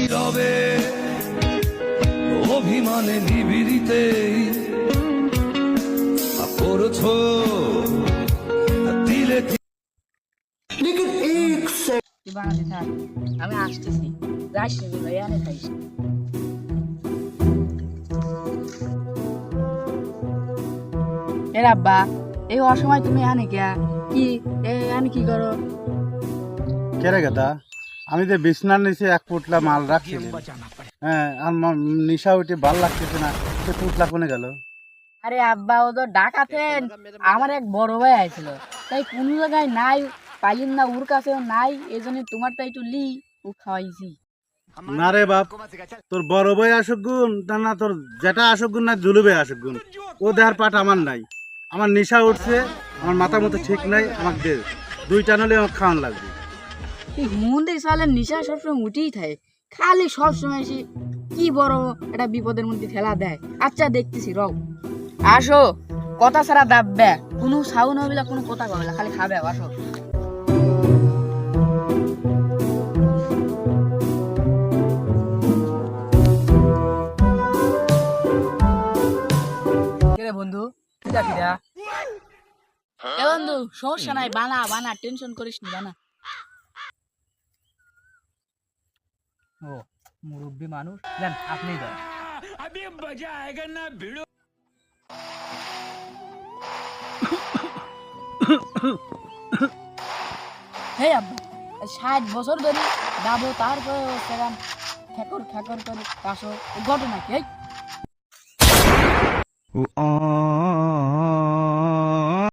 নীরবে অভিমানে নিবিড়িতে করছো দিলে বানাতে থাক, আমি আসতেছি। যাইস রে ভাই, আনে খাইস। এ রাব্বা, এই অসময় তুমি আনে কে কি আনে কি করো? কেরে গেদা, আমি যে বিছনার নিচে এক পুটলা মাল রাখছিলাম, হ্যাঁ, আর নিশা উঠে ভাল লাগতেছে না, সে পুটলা কোনে গেল? আরে আব্বা, ও তো ডাকাতেন। আমার এক বড় ভাই আইছিল, তাই কোনো জায়গায় নাই, পাইলেন না, ওর কাছেও নাই, এই জন্য তোমার তাই একটু লি ও খাওয়াইছি। না রে বাপ, তোর বড় ভাই আসুক গুণ না, তোর যেটা আসুক গুণ না, জুলুবে আসুক গুণ, ও দেহার পাট আমার নাই। আমার নিশা উঠছে, আমার মাথা মতো ঠিক নাই, আমাকে দে, দুইটা নলে আমার খাওয়ান লাগবে। এই মন্দির সালের নিশা সবসময় উঠেই থাকে, খালি সবসময় এসে কি বড় একটা বিপদের মধ্যে ফেলা দেয়। আচ্ছা দেখতেছি, রও আসো, কথা ছাড়া দাববে, কোনো সাউন্ড হবে না, কোনো কথা কবে না, খালি খাবে। আসো। রে বন্ধু, কিরা কিরা? এ বন্ধু, সমস্যা নাই, বানা বানা, টেনশন করিস নি, বানা। ও মুরব্বী মানুষ, দেন আপনি দেন। হে আব্বা, 60 বছর ধরে দাবো, তারপরে সেরাম ঠেকর ঠেকর করে কাশো, ঘটনা কি?